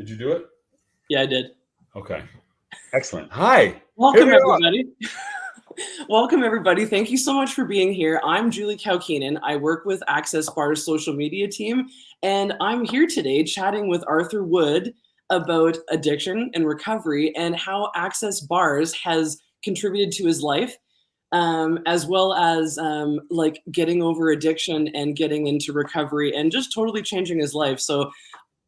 Did you do it? Yeah, I did. Okay. Excellent. Hi. Welcome, everybody. Welcome, everybody. Thank you so much for being here. I'm Julie Kaukinen. I work with Access Bar's social media team, and I'm here today chatting with Arthur Wood about addiction and recovery and how Access Bars has contributed to his life, as well as like getting over addiction and getting into recovery and just totally changing his life. So,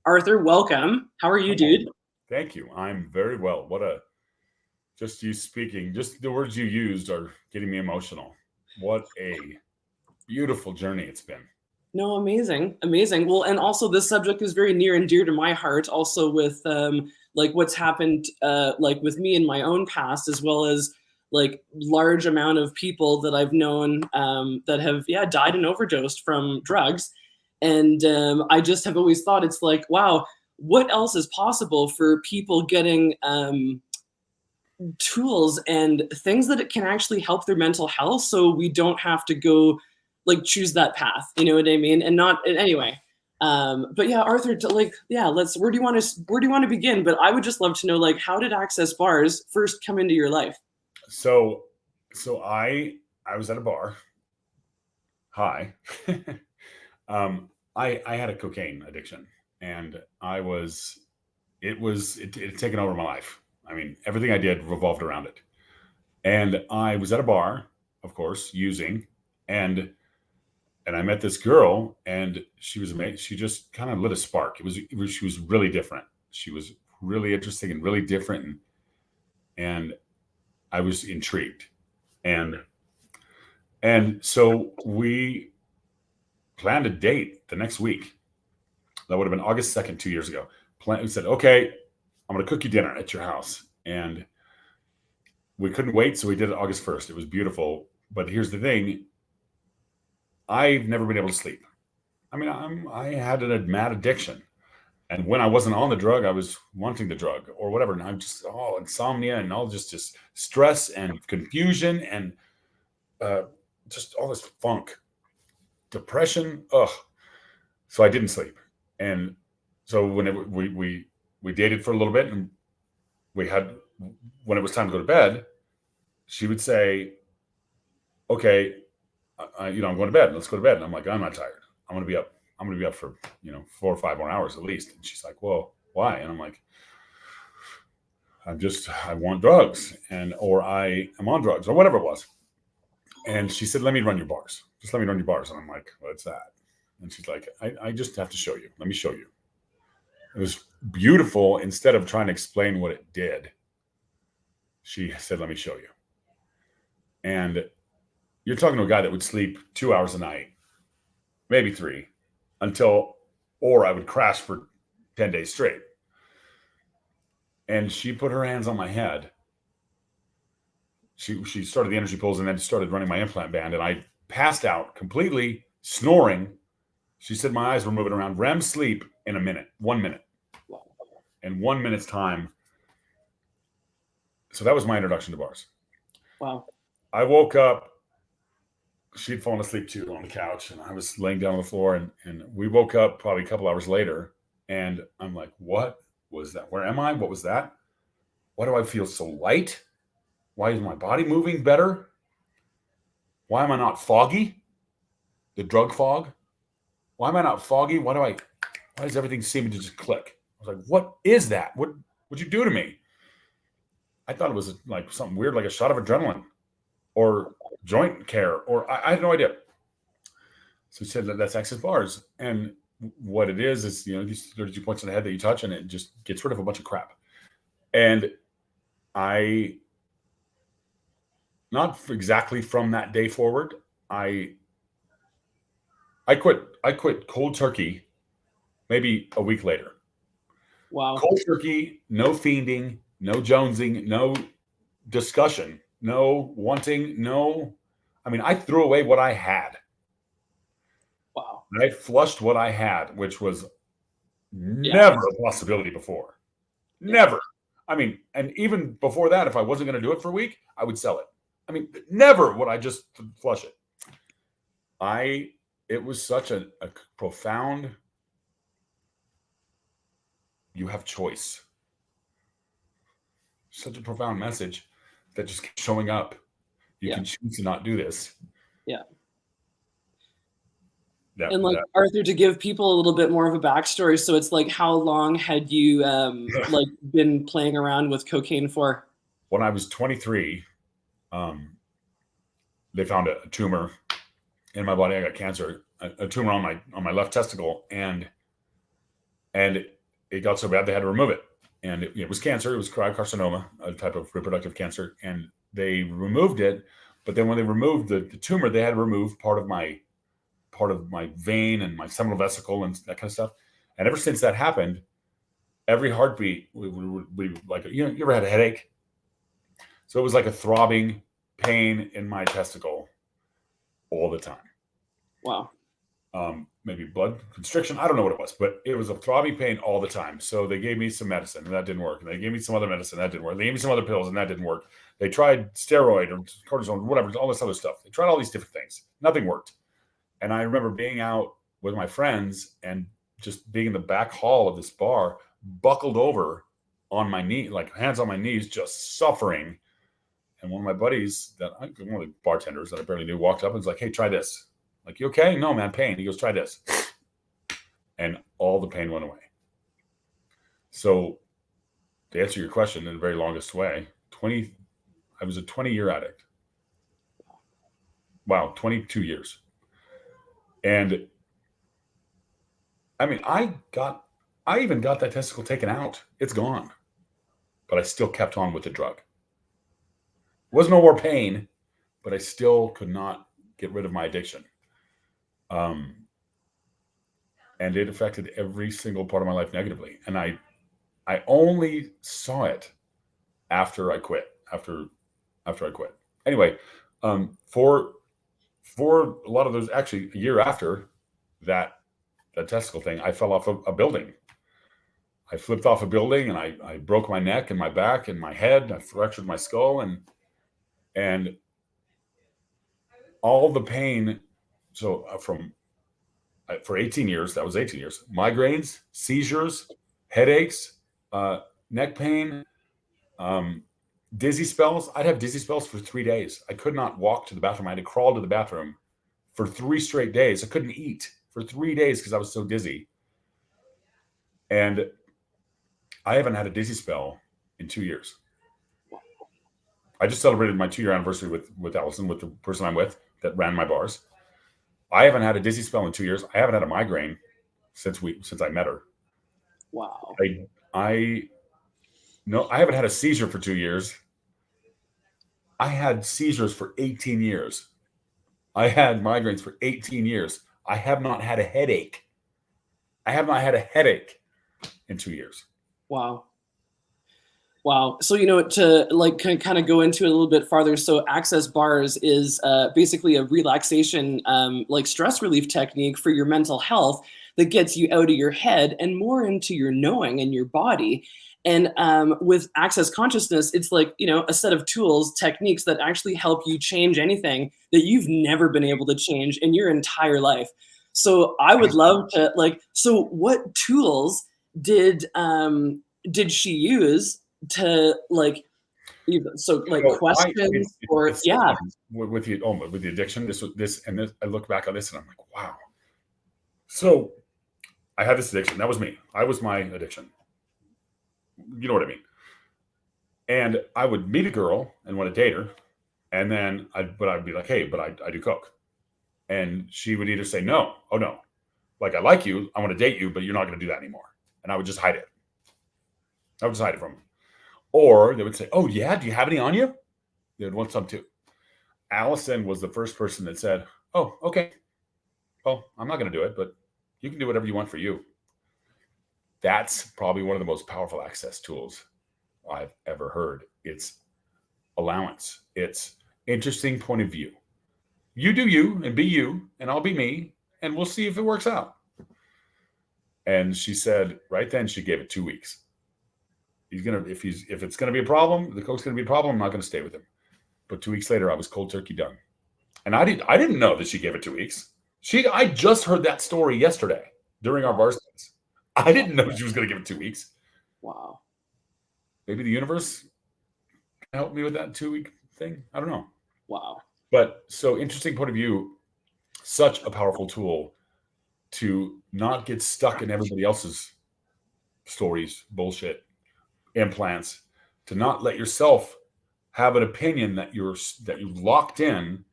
Arthur, welcome. How are you, dude? Thank you. I'm very well. Just you speaking, just the words you used are getting me emotional. What a beautiful journey it's been. No, amazing. Well, and also this subject is very near and dear to my heart, also with like what's happened like with me in my own past, as well as like large amount of people that I've known that have died and overdosed from drugs. And I just have always thought it's like, wow, what else is possible for people getting tools and things that it can actually help their mental health, so we don't have to go like choose that path, you know what I mean? And not anyway. But yeah, Arthur, let's where do you want to begin? But I would just love to know, like, how did Access Bars first come into your life? So I was at a bar. Hi. I had a cocaine addiction, and it had taken over my life. I mean, everything I did revolved around it. And I was at a bar, of course, using, and I met this girl, and she was amazing. She just kind of lit a spark. She was really different. She was really interesting and really different, and I was intrigued. And so we planned a date the next week. That would have been August 2nd, 2 years ago. We said, okay, I'm going to cook you dinner at your house. And we couldn't wait, so we did it August 1st. It was beautiful. But here's the thing. I've never been able to sleep. I mean, I had a mad addiction. And when I wasn't on the drug, I was wanting the drug or whatever. And I'm just all insomnia and all just stress and confusion and just all this funk, depression. Ugh. So I didn't sleep. And so when we dated for a little bit, and when it was time to go to bed, she would say, okay, I'm going to bed. Let's go to bed. And I'm like, I'm not tired. I'm going to be up. I'm going to be up for 4 or 5 more hours at least. And she's like, well, why? And I'm like, I want drugs, or I am on drugs, or whatever it was. And she said, let me run your bars. Just let me run your bars. And I'm like, what's that? And she's like, I just have to show you. Let me show you. It was beautiful. Instead of trying to explain what it did, she said, let me show you. And you're talking to a guy that would sleep 2 hours a night, maybe 3, or I would crash for 10 days straight. And she put her hands on my head. She started the energy pulls and then started running my implant band. And I passed out completely, snoring. She said my eyes were moving around. REM sleep in 1 minute. In 1 minute's time. So that was my introduction to bars. Wow. I woke up. She'd fallen asleep too on the couch, and I was laying down on the floor. And we woke up probably a couple hours later, and I'm like, what was that? Where am I? What was that? Why do I feel so light? Why is my body moving better? Why am I not foggy? The drug fog? Why am I not foggy? Why does everything seem to just click? I was like, what is that? What'd you do to me? I thought it was like something weird, like a shot of adrenaline or joint care, or I had no idea. So she said that's Access Bars. And what it is these 32 points in the head that you touch, and it just gets rid of a bunch of crap. And I, not exactly from that day forward, I quit cold turkey maybe a week later. Wow. Cold turkey, no fiending, no jonesing, no discussion, no wanting, no. I mean, I threw away what I had. Wow. I flushed what I had, which was never a possibility before. Never. I mean, and even before that, if I wasn't going to do it for a week, I would sell it. I mean, never would I just flush it. It was such a profound you have choice. Such a profound message that just keeps showing up. You Yeah. can choose to not do this. Yeah. That, And like that Arthur, to give people a little bit more of a backstory, so it's like, how long had you like been playing around with cocaine for? when I was 23, they found a tumor in my body. I got cancer, a tumor on my left testicle, and it got so bad they had to remove it. And it was cancer. It was carcinoma, a type of reproductive cancer, and they removed it. But then when they removed the tumor, they had to remove part of my vein and my seminal vesicle and that kind of stuff. And ever since that happened, every heartbeat, we like, you ever had a headache? So it was like a throbbing pain in my testicle all the time. Wow. Maybe blood constriction. I don't know what it was, but it was a throbbing pain all the time. So they gave me some medicine and that didn't work. And they gave me some other medicine that didn't work. They gave me some other pills and that didn't work. They tried steroid or cortisone, whatever, all this other stuff. They tried all these different things. Nothing worked. And I remember being out with my friends and just being in the back hall of this bar, buckled over on my knee, like hands on my knees, just suffering. And one of my buddies, one of the bartenders that I barely knew, walked up and was like, "Hey, try this." Like, "You okay?" "No, man, pain." He goes, "Try this." And all the pain went away. So to answer your question in the very longest way, I was a 20-year addict. Wow, 22 years. And I mean, I even got that testicle taken out. It's gone. But I still kept on with the drug. Was no more pain, but I still could not get rid of my addiction. And it affected every single part of my life negatively. And I only saw it after I quit. After I quit. Anyway, for a lot of those, actually a year after that testicle thing, I fell off a building. I flipped off a building and I broke my neck and my back and my head. I fractured my skull and all the pain. So for 18 years, that was 18 years, migraines, seizures, headaches, neck pain, dizzy spells. I'd have dizzy spells for 3 days. I could not walk to the bathroom. I had to crawl to the bathroom for 3 straight days. I couldn't eat for 3 days because I was so dizzy. And I haven't had a dizzy spell in 2 years. I just celebrated my 2-year anniversary with Allison, with the person I'm with that ran my bars. I haven't had a dizzy spell in 2 years. I haven't had a migraine since I met her. Wow. I haven't had a seizure for 2 years. I had seizures for 18 years. I had migraines for 18 years. I have not had a headache. I have not had a headache in 2 years. Wow. Wow. So, to like kind of go into it a little bit farther. So Access Bars is basically a relaxation, like stress relief technique for your mental health that gets you out of your head and more into your knowing and your body. And with Access Consciousness, it's like, a set of tools, techniques that actually help you change anything that you've never been able to change in your entire life. So I would love to so what tools did she use to questions or with the addiction, I look back on this and I'm like, wow. So I had this addiction. That was me. I was my addiction. You know what I mean? And I would meet a girl and want to date her, and then I'd be like, "Hey, but I do coke," and she would either say no, "Oh no, like I like you, I want to date you, but you're not going to do that anymore," and I would just hide it. I would just hide it from them. Or they would say, "Oh yeah, do you have any on you?" They would want some too. Allison was the first person that said, "Oh, okay. Well, I'm not going to do it, but you can do whatever you want for you." That's probably one of the most powerful access tools I've ever heard. It's allowance. It's interesting point of view. You do you and be you, and I'll be me, and we'll see if it works out. And she said, right then, she gave it 2 weeks. If it's gonna be a problem, the coke's gonna be a problem, I'm not gonna stay with him. But 2 weeks later, I was cold turkey done. And I didn't know that she gave it 2 weeks. I just heard that story yesterday during our bar studies. I didn't know she was gonna give it 2 weeks. Wow. Maybe the universe can help me with that 2-week thing. I don't know. Wow. But so interesting point of view, such a powerful tool to not get stuck in everybody else's stories, bullshit, implants, to not let yourself have an opinion that you've locked in,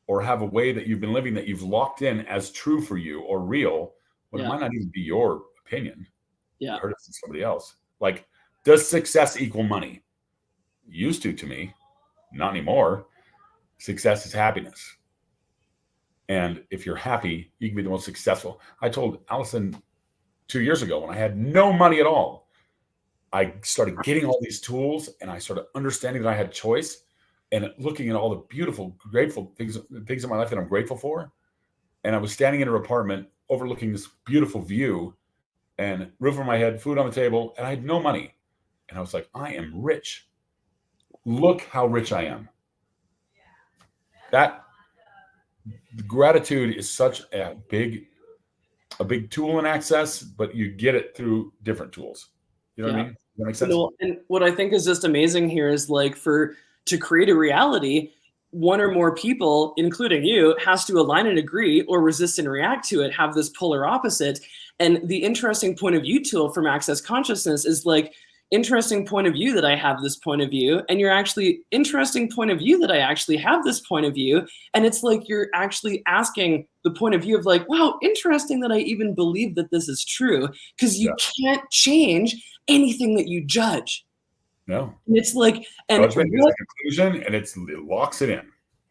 or have a way that you've been living that you've locked in as true for you or real, when it might not even be your opinion. Yeah. You heard it from somebody else. Like, does success equal money? Used to me, not anymore. Success is happiness. And if you're happy, you can be the most successful. I told Allison 2 years ago, when I had no money at all, I started getting all these tools, and I started understanding that I had choice, and looking at all the beautiful, grateful things in my life that I'm grateful for. And I was standing in her apartment overlooking this beautiful view, and roof over my head, food on the table, and I had no money. And I was like, I am rich. Look how rich I am. That gratitude is such a big tool in Access, but you get it through different tools. You know what I mean? Does that make sense? And what I think is just amazing here is, like, to create a reality, one or more people, including you, has to align and agree, or resist and react to it, have this polar opposite. And the interesting point of view tool from Access Consciousness is like, interesting point of view that I have this point of view, and you're actually interesting point of view that I actually have this point of view. And it's like you're actually asking the point of view of like, wow, interesting that I even believe that this is true, because you can't change anything that you judge. No. And it's like, and judgment is a conclusion, and it locks it in.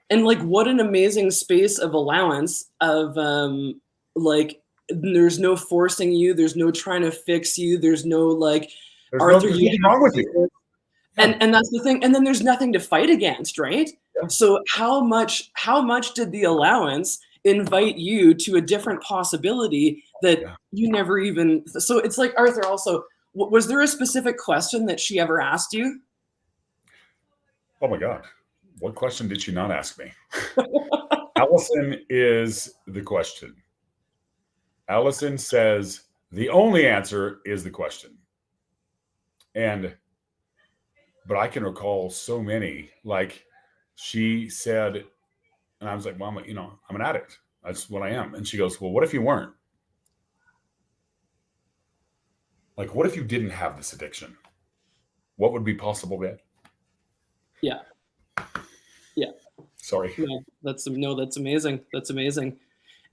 And like, what an amazing space of allowance of like, there's no forcing you, there's no trying to fix you, there's no like, there's Arthur, nothing wrong with you. And that's the thing. And then there's nothing to fight against, right? Yeah. So how much did the allowance invite you to a different possibility that you never even, so it's like, Arthur, also, was there a specific question that she ever asked you? Oh my God. What question did she not ask me? Allison is the question. Allison says the only answer is the question. But I can recall so many, like she said, and I was like, Mama, I'm an addict. That's what I am. And she goes, well, what if you weren't? Like, what if you didn't have this addiction? What would be possible then? Yeah. Yeah. Sorry. No, that's amazing. That's amazing.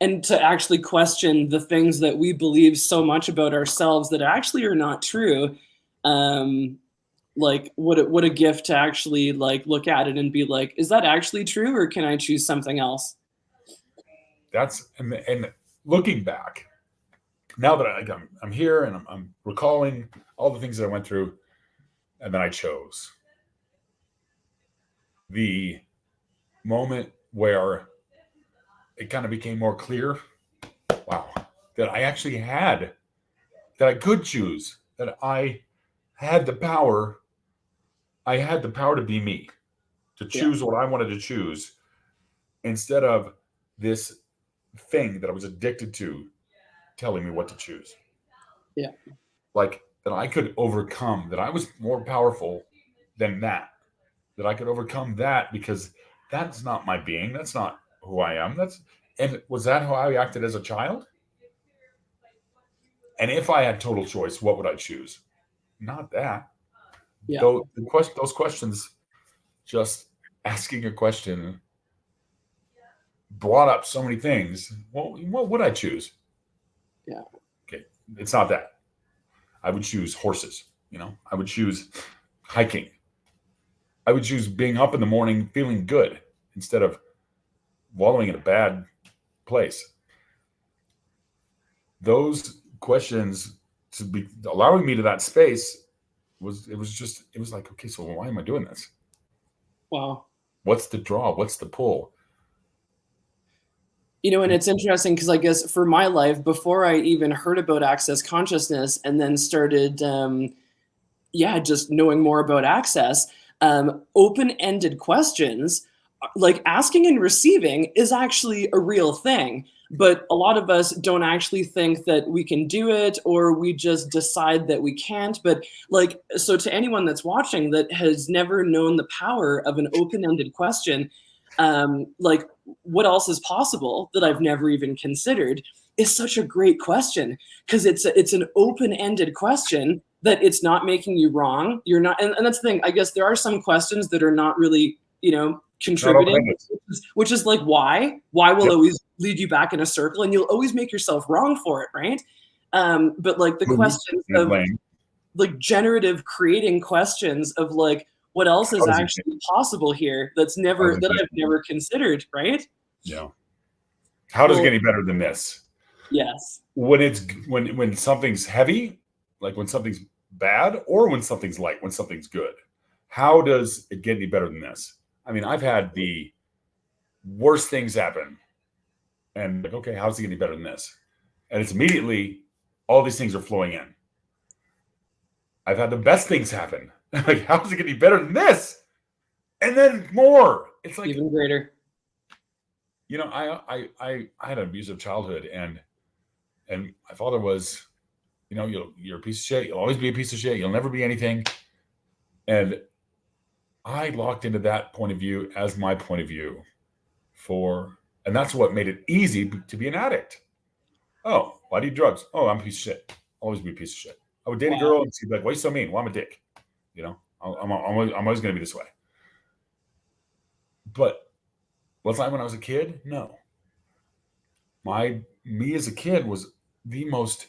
And to actually question the things that we believe so much about ourselves that actually are not true. Like, what a gift to actually like look at it and be like, is that actually true, or can I choose something else? That's and looking back, now that I'm here and I'm recalling all the things that I went through, and then I chose the moment where it kind of became more clear, wow, that I actually that I could choose, that I had the power. I had the power to be me, to choose what I wanted to choose, instead of this thing that I was addicted to telling me what to choose. Yeah. Like, that I could overcome, that I was more powerful than that I could overcome that, because that's not my being. That's not who I am. And was that how I acted as a child? And if I had total choice, what would I choose? Not that. Yeah. Those questions, just asking a question, brought up so many things. Well, what would I choose? Yeah. Okay. It's not that. I would choose horses. I would choose hiking. I would choose being up in the morning feeling good instead of wallowing in a bad place. Those questions, to be allowing me to that space, it was like, okay, so why am I doing this? Wow. What's the draw? What's the pull? And it's interesting because I guess for my life, before I even heard about Access Consciousness and then started, just knowing more about Access, open-ended questions, like asking and receiving, is actually a real thing. but a lot of us don't actually think that we can do it, or we just decide that we can't. But like, so to anyone that's watching that has never known the power of an open-ended question, like, what else is possible that I've never even considered, is such a great question, because it's an open-ended question that it's not making you wrong. You're not, and that's the thing. I guess there are some questions that are not really, contributing, which is like, why will always lead you back in a circle, and you'll always make yourself wrong for it, right? But like the questions of like generative creating questions of like, what else is actually possible here that I've never considered, right? Yeah. How does it get any better than this? Yes. When something's heavy, like when something's bad, or when something's light, when something's good. How does it get any better than this? I mean, I've had the worst things happen, and like, okay, how's it getting better than this? And it's immediately all these things are flowing in. I've had the best things happen. Like, how's it getting better than this? And then more. It's like even greater. I had an abusive childhood, and my father was, you're a piece of shit. You'll always be a piece of shit. You'll never be anything. And I locked into that point of view as my point of view and that's what made it easy to be an addict. Oh, why do you drugs? Oh, I'm a piece of shit. I'll always be a piece of shit. I would date a girl and she'd be like, why are you so mean? Well, I'm a dick. I'm always going to be this way. But was I when I was a kid? No. Me as a kid was the most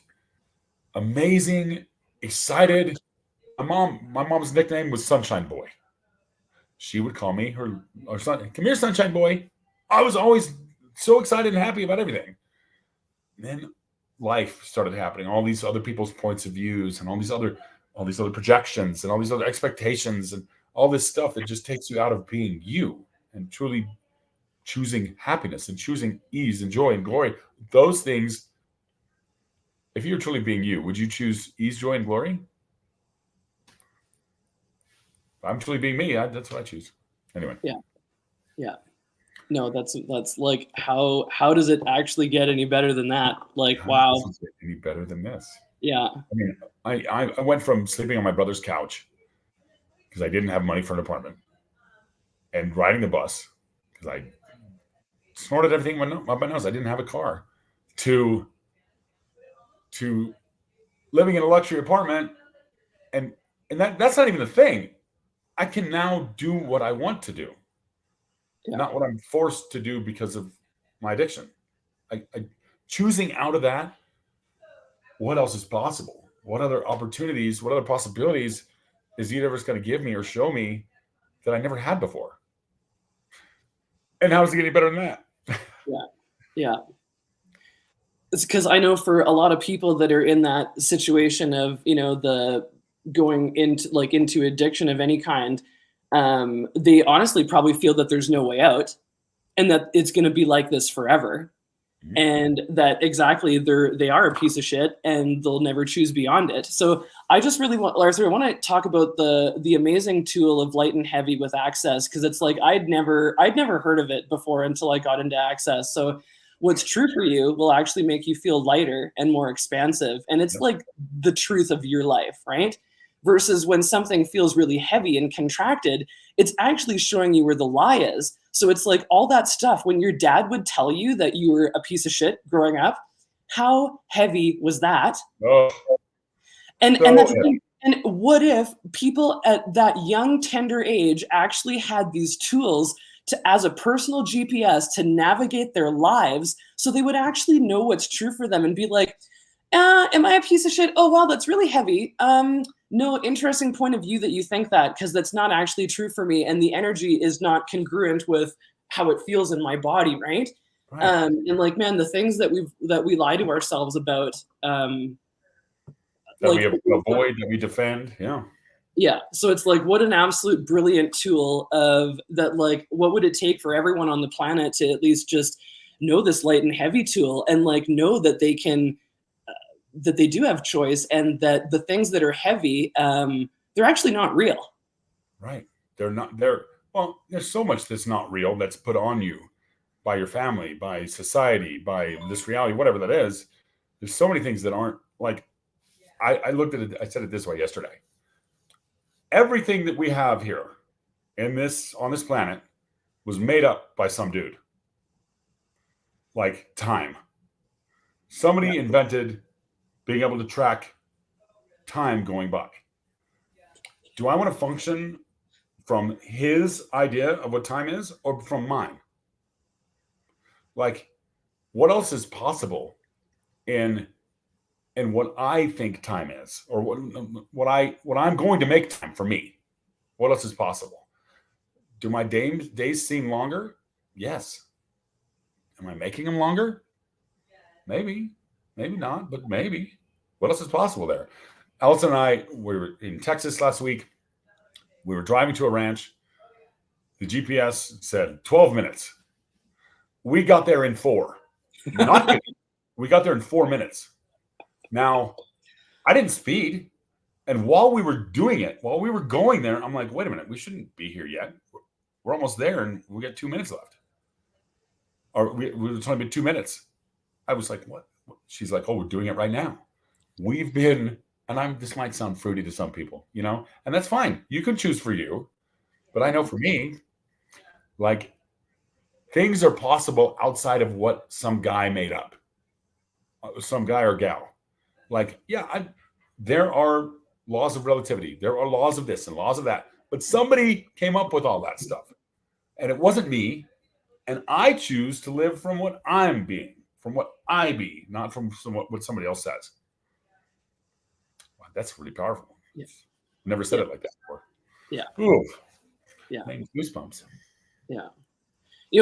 amazing, excited. My mom's nickname was Sunshine Boy. She would call me her son. Come here, Sunshine Boy. I was always so excited and happy about everything. And then life started happening. All these other people's points of views, and all these other projections, and all these other expectations, and all this stuff that just takes you out of being you and truly choosing happiness and choosing ease and joy and glory. Those things. If you're truly being you, would you choose ease, joy, and glory? If I'm truly being me, that's what I choose. Anyway. Yeah. No, that's like, how does it actually get any better than that? Like, wow. Does it get any better than this? Yeah. I mean, I went from sleeping on my brother's couch because I didn't have money for an apartment, and riding the bus because I snorted everything up my nose. I didn't have a car, to living in a luxury apartment, and that's not even the thing. I can now do what I want to do, not what I'm forced to do because of my addiction. I choosing out of that. What else is possible? What other opportunities? What other possibilities is the universe going to give me or show me that I never had before? And how is it getting better than that? Yeah. It's because I know for a lot of people that are in that situation of, the going into addiction of any kind, they honestly probably feel that there's no way out, and that it's going to be like this forever. Mm-hmm. And that exactly they are a piece of shit, and they'll never choose beyond it. So I just really want, Arthur, I want to talk about the amazing tool of light and heavy with Access, because it's like I'd never heard of it before until I got into Access. So what's true for you will actually make you feel lighter and more expansive, and it's like the truth of your life, right? Versus when something feels really heavy and contracted, it's actually showing you where the lie is. So it's like all that stuff when your dad would tell you that you were a piece of shit growing up, how heavy was that? Oh. And what if people at that young, tender age actually had these tools as a personal GPS to navigate their lives, so they would actually know what's true for them and be like, am I a piece of shit? Oh, wow, that's really heavy. No, interesting point of view that you think that, because that's not actually true for me, and the energy is not congruent with how it feels in my body, right? And like, man, the things that we lie to ourselves about, that we avoid, that we defend, yeah. So it's like, what an absolute brilliant tool of that. Like, what would it take for everyone on the planet to at least just know this light and heavy tool, and like know that they can. That they do have choice, and that the things that are heavy, they're actually not real. Right. They're not. Well, there's so much that's not real that's put on you. by your family, by society, by this reality, whatever that is. There's so many things that aren't like, I looked at it, I said it this way yesterday. Everything that we have here on this planet was made up by some dude. Like time. Somebody invented being able to track time going by. Do I want to function from his idea of what time is or from mine? Like, what else is possible in what I think time is, or what I'm going to make time for me? What else is possible? Do my days seem longer? Yes. Am I making them longer? Maybe not, but maybe. What else is possible there? Allison and I were in Texas last week. We were driving to a ranch. The GPS said 12 minutes. We got there in 4. Not kidding. We got there in 4 minutes. Now, I didn't speed. And while we were doing it, while we were going there, I'm like, wait a minute, we shouldn't be here yet. We're almost there and we got 2 minutes left. Or we were trying to be 2 minutes. I was like, what? She's like, oh, we're doing it right now. We've been, and this might sound fruity to some people, and that's fine. You can choose for you. But I know for me, like, things are possible outside of what some guy made up. Some guy or gal. Like, yeah, there are laws of relativity. There are laws of this and laws of that. But somebody came up with all that stuff. And it wasn't me. And I choose to live from what I'm being, from what I be, not from what somebody else says. Wow, that's really powerful. Yeah. Never said it like that before. Yeah. Ooh. Yeah. Goosebumps. Yeah.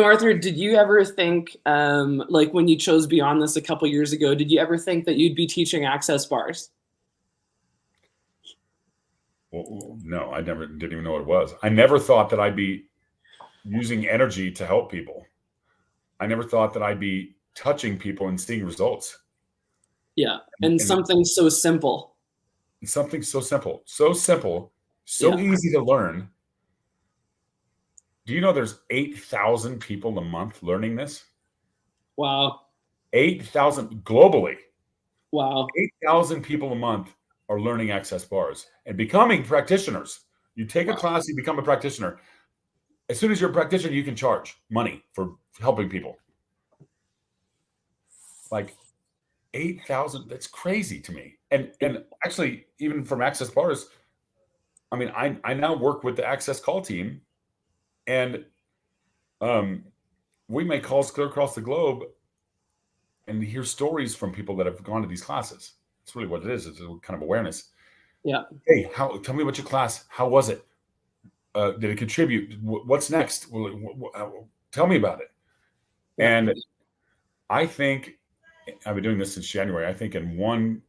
Arthur, did you ever think, like when you chose Beyond This a couple years ago, did you ever think that you'd be teaching access bars? Well, no, I didn't even know what it was. I never thought that I'd be using energy to help people. I never thought that I'd be touching people and seeing results. Yeah. And something so simple. Something so simple, so easy to learn. Do you know there's 8,000 people a month learning this? Wow. 8,000 globally. Wow. 8,000 people a month are learning access bars and becoming practitioners. You take a class, you become a practitioner. As soon as you're a practitioner, you can charge money for helping people. Like 8,000, that's crazy to me. And actually, even from access bars, I mean, I now work with the access call team, and we make calls clear across the globe and hear stories from people that have gone to these classes. It's really what it is. It's a kind of awareness. Yeah. Hey, tell me about your class. How was it? Did it contribute? What's next? Tell me about it. And I think I've been doing this since January. I think in one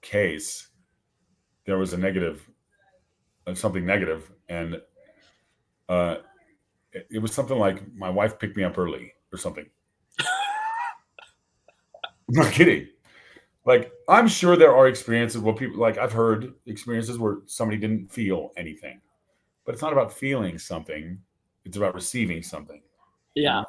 case, there was something negative. And it was something like my wife picked me up early or something. I'm not kidding. Like, I'm sure there are experiences where people, like I've heard experiences where somebody didn't feel anything. But it's not about feeling something. It's about receiving something. Yeah.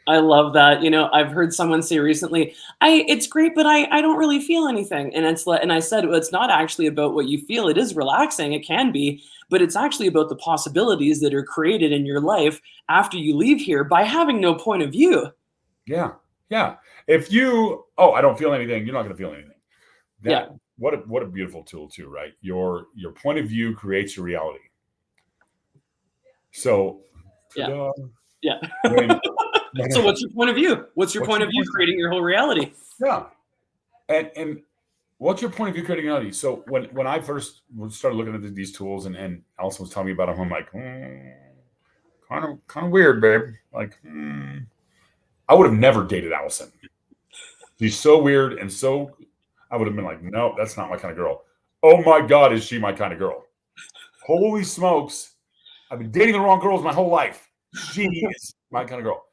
I love that. I've heard someone say recently, it's great, but I don't really feel anything. And I said, well, it's not actually about what you feel. It is relaxing. It can be, but it's actually about the possibilities that are created in your life after you leave here by having no point of view. Yeah. Yeah. If I don't feel anything, you're not going to feel anything. What a beautiful tool too, right? Your point of view creates your reality. So, yeah. When, so what's your point of view? What's your point of view creating your whole reality? Yeah. And what's your point of view creating reality? So when I first started looking at these tools and Allison was telling me about them, I'm like, kind of weird, babe. Like, I would have never dated Allison. She's so weird. And I would have been like, no, that's not my kind of girl. Oh my God, is she my kind of girl? Holy smokes. I've been dating the wrong girls my whole life. She is my kind of girl.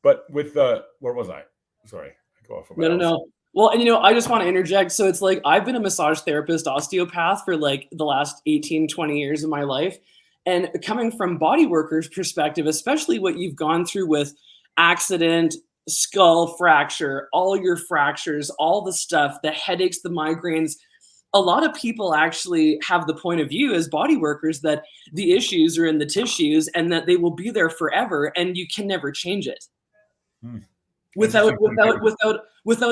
But with where was I? Sorry, I go off. No. Well, and I just want to interject. So it's like I've been a massage therapist, osteopath for like the last 18, 20 years of my life. And coming from body workers' perspective, especially what you've gone through with accident, skull fracture, all your fractures, all the stuff, the headaches, the migraines, a lot of people actually have the point of view as body workers that the issues are in the tissues and that they will be there forever and you can never change it. Without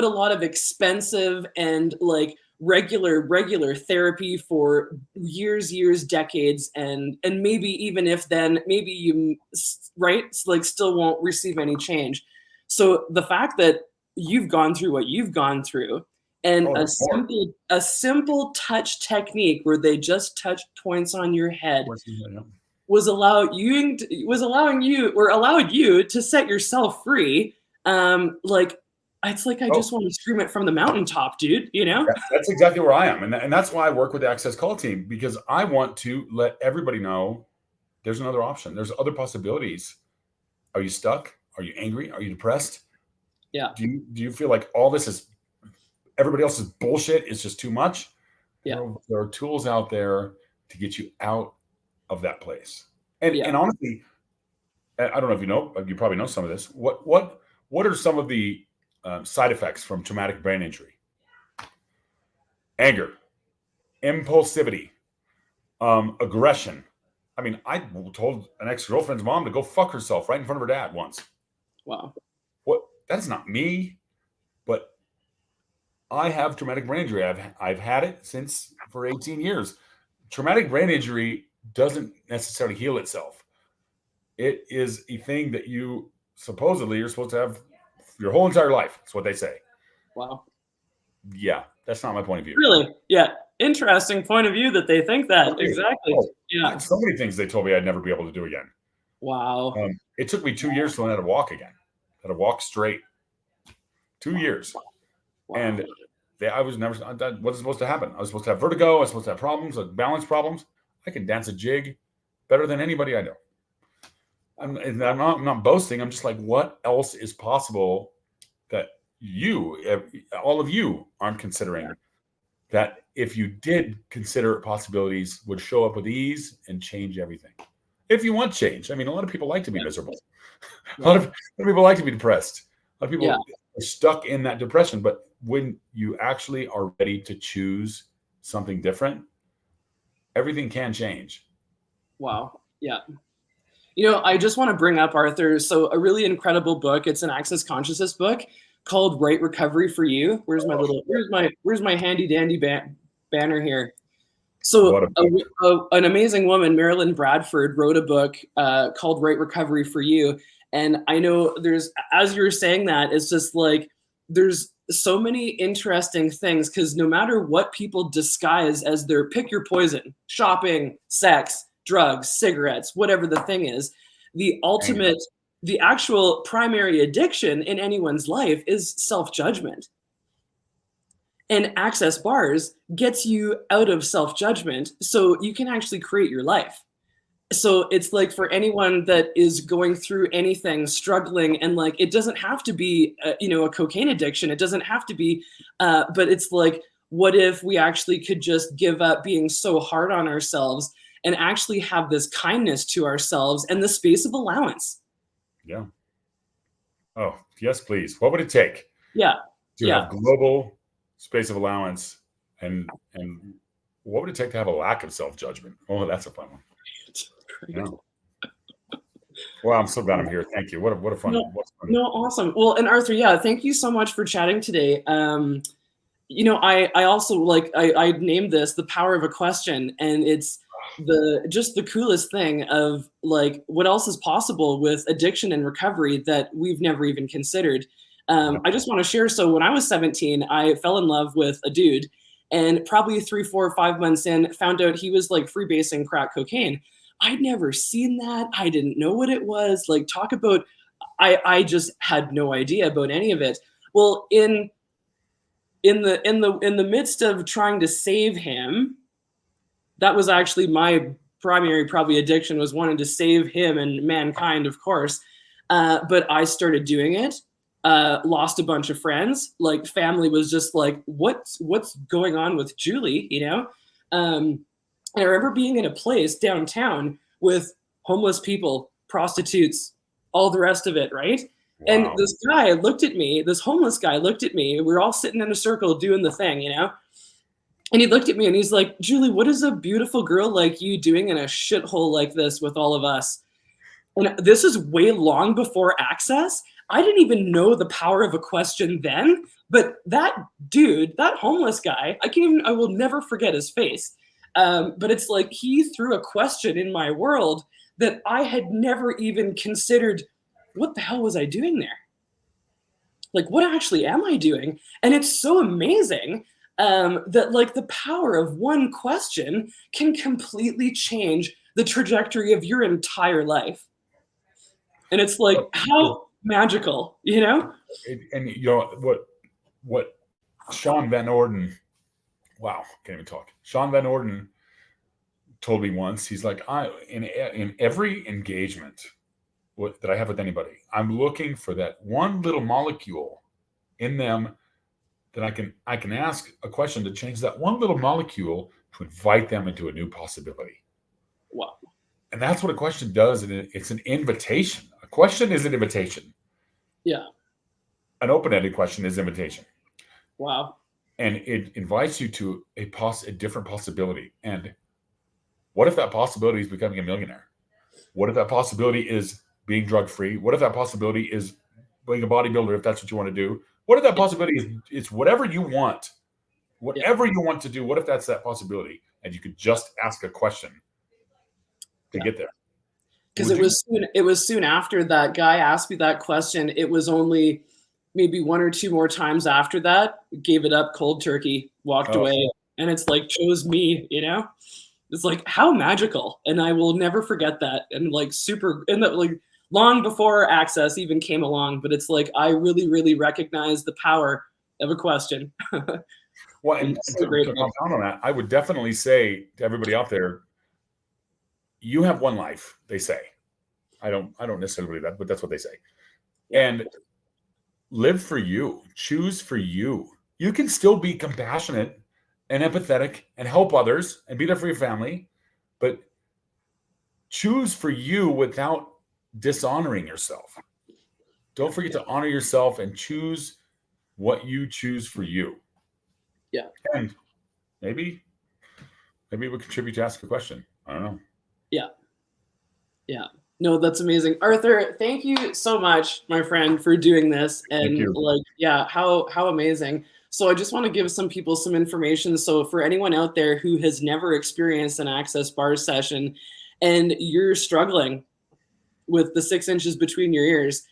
a lot of expensive and like regular therapy for years, decades, and maybe even if then maybe you like still won't receive any change. So the fact that you've gone through what you've gone through, and a simple touch technique where they just touch points on your head allowed you to set yourself free. Like it's like I just want to scream it from the mountaintop, dude. You know, that's exactly where I am, and that's why I work with the Access Call team, because I want to let everybody know there's another option. There's other possibilities. Are you stuck? Are you angry? Are you depressed? Yeah. Do you feel like all this is everybody else's bullshit is just too much? Yeah. There are tools out there to get you out of that place. And honestly, I don't know if you know, you probably know some of this. What are some of the side effects from traumatic brain injury? Anger, impulsivity, aggression. I mean, I told an ex-girlfriend's mom to go fuck herself right in front of her dad once. Wow. What? That's not me, but I have traumatic brain injury. I've had it for 18 years. Traumatic brain injury doesn't necessarily heal itself. It is a thing that you supposedly you're supposed to have your whole entire life. That's what they say. Wow. Yeah, that's not my point of view. Really? Yeah. Interesting point of view that they think that. Okay. Exactly. Yeah. So many things they told me I'd never be able to do again. Wow. It took me 2 years to learn how to walk again. How to walk straight. 2 years. Wow. And I was never, that wasn't supposed to happen. I was supposed to have vertigo. I was supposed to have problems, like balance problems. I can dance a jig better than anybody I know. I'm not boasting. I'm just like, what else is possible that all of you aren't considering, that if you did consider possibilities would show up with ease and change everything? If you want change. I mean, a lot of people like to be miserable. A lot of people like to be depressed. A lot of people are stuck in that depression. But when you actually are ready to choose something different, everything can change. Wow. Yeah. You know, I just want to bring up, Arthur, so a really incredible book. It's an Access Consciousness book called Right Recovery for You. Where's my handy dandy banner here? So an amazing woman, Marilyn Bradford, wrote a book called Right Recovery for You. And I know as you were saying that, it's just like, there's so many interesting things, because no matter what people disguise as their pick your poison, shopping, sex, drugs, cigarettes, whatever the thing is, the actual primary addiction in anyone's life is self-judgment. And Access Bars gets you out of self-judgment so you can actually create your life. So it's like, for anyone that is going through anything, struggling, and like, it doesn't have to be, a cocaine addiction. It doesn't have to be, but it's like, what if we actually could just give up being so hard on ourselves and actually have this kindness to ourselves and the space of allowance? Yeah. Oh, yes, please. What would it take? Yeah. To have global space of allowance, and what would it take to have a lack of self-judgment? Oh, that's a fun one. Yeah. Well, I'm so glad I'm here. Thank you. What a fun. No, awesome. Well, and Arthur, thank you so much for chatting today. I also I named this The Power of a Question, and it's the coolest thing of like what else is possible with addiction and recovery that we've never even considered. I just want to share. So when I was 17, I fell in love with a dude, and probably 3, 4, 5 months in, found out he was like freebasing crack cocaine. I'd never seen that. I didn't know what it was. Like, talk about, I just had no idea about any of it. Well, in the midst of trying to save him, that was actually my primary probably addiction, was wanting to save him and mankind, of course. But I started doing it. Lost a bunch of friends. Like, family was just like, what's going on with Julie, And I remember being in a place downtown with homeless people, prostitutes, all the rest of it, right? Wow. And this guy looked at me, this homeless guy looked at me. We were all sitting in a circle doing the thing, you know? And he looked at me and he's like, Julie, what is a beautiful girl like you doing in a shithole like this with all of us? And this is way long before Access. I didn't even know the power of a question then, but that dude, that homeless guy, I will never forget his face. But it's like he threw a question in my world that I had never even considered. What the hell was I doing there? Like, what actually am I doing? And it's so amazing that like the power of one question can completely change the trajectory of your entire life. And it's like, how magical, you know? And you know what Sean Van Orden, wow, can't even talk. Sean Van Orden told me once, he's like, in every engagement that I have with anybody, I'm looking for that one little molecule in them that I can ask a question to change that one little molecule to invite them into a new possibility. Wow. And that's what a question does. And it's an invitation. A question is an invitation. Yeah. An open-ended question is invitation. Wow. And it invites you to a different possibility. And what if that possibility is becoming a millionaire? What if that possibility is being drug-free? What if that possibility is being a bodybuilder, if that's what you want to do? What if that possibility is it's whatever you want? Whatever you want to do, what if that's that possibility? And you could just ask a question to get there. Because it was soon after that guy asked me that question. It was only maybe one or two more times after that, gave it up cold turkey, walked away. And it's like, chose me, you know? It's like, how magical. And I will never forget that. And like and that like long before Access even came along, but it's like, I really, really recognize the power of a question. Well, and to compound on that, I would definitely say to everybody out there, you have one life, they say. I don't necessarily believe that, but that's what they say. And live for you, choose for you. You can still be compassionate and empathetic and help others and be there for your family, but choose for you without dishonoring yourself. Don't forget to honor yourself and choose what you choose for you. Yeah. And maybe it would contribute to ask a question. I don't know. Yeah. Yeah. No, that's amazing. Arthur, thank you so much, my friend, for doing this. And like, yeah, how amazing. So I just want to give some people some information. So for anyone out there who has never experienced an Access Bars session and you're struggling with the 6 inches between your ears,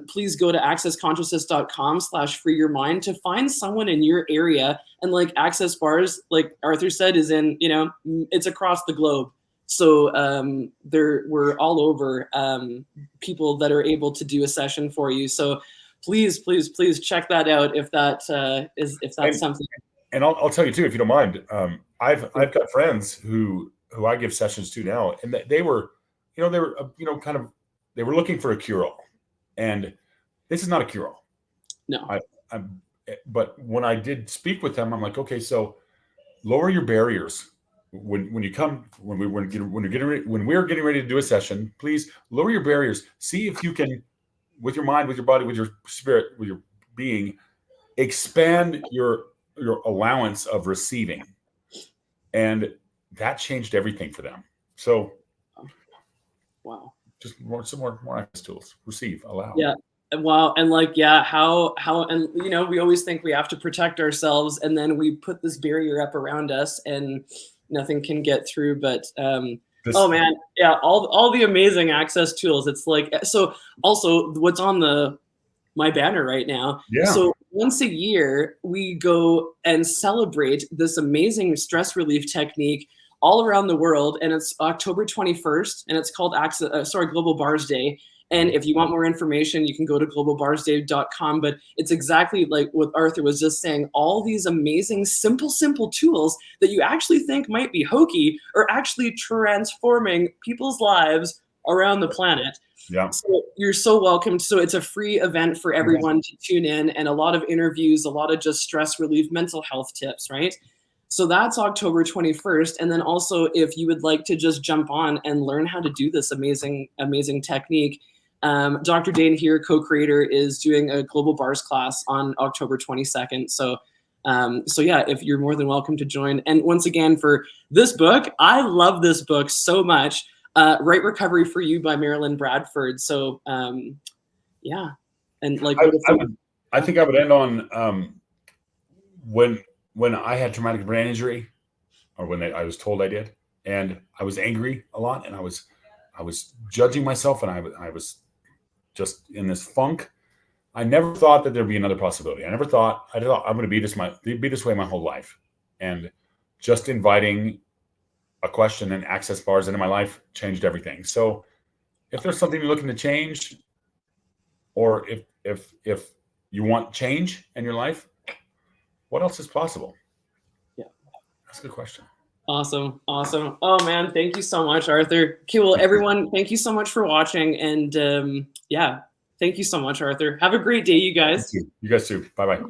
please go to accessconsciousness.com/freeyourmind to find someone in your area. And like Access Bars, like Arthur said, is in, you know, it's across the globe. So we're all over people that are able to do a session for you. So please check that out if that's something. And I'll tell you too, if you don't mind. I've got friends who I give sessions to now, and they were looking for a cure-all, and this is not a cure-all. No. But when I did speak with them, I'm like, okay, so lower your barriers. When we're getting ready to do a session, please lower your barriers. See if you can, with your mind, with your body, with your spirit, with your being, expand your allowance of receiving. And that changed everything for them. So wow. Just some more access tools. Receive, allow. Yeah. Wow. And like, yeah, how, and you know, we always think we have to protect ourselves, and then we put this barrier up around us and nothing can get through. But oh man, yeah, all the amazing access tools. It's like, so also what's on my banner right now. Yeah. So once a year we go and celebrate this amazing stress relief technique all around the world, and it's October 21st, and it's called Global Bars Day. And if you want more information, you can go to globalbarsday.com. But it's exactly like what Arthur was just saying, all these amazing, simple tools that you actually think might be hokey are actually transforming people's lives around the planet. Yeah. So you're so welcome. So it's a free event for everyone to tune in, and a lot of interviews, a lot of just stress relief, mental health tips, right? So that's October 21st. And then also, if you would like to just jump on and learn how to do this amazing, amazing technique, Dr. Dane here, co-creator, is doing a global bars class on October 22nd. So yeah, if you're more than welcome to join. And once again, for this book, I love this book so much. Right Recovery for You by Marilyn Bradford. So yeah. And like, I think I would end on when I had traumatic brain injury, or when I was told I did, and I was angry a lot, and I was judging myself, and I was just in this funk. I never thought that there'd be another possibility. I thought I'm going to be this way my whole life. And just inviting a question and access bars into my life changed everything. So if there's something you're looking to change, or if you want change in your life, what else is possible? Yeah, that's a good question. Awesome. Oh man, thank you so much, Arthur. Okay, well, everyone, thank you so much for watching, and yeah, thank you so much, Arthur. Have a great day, you guys. You guys too. Bye-bye.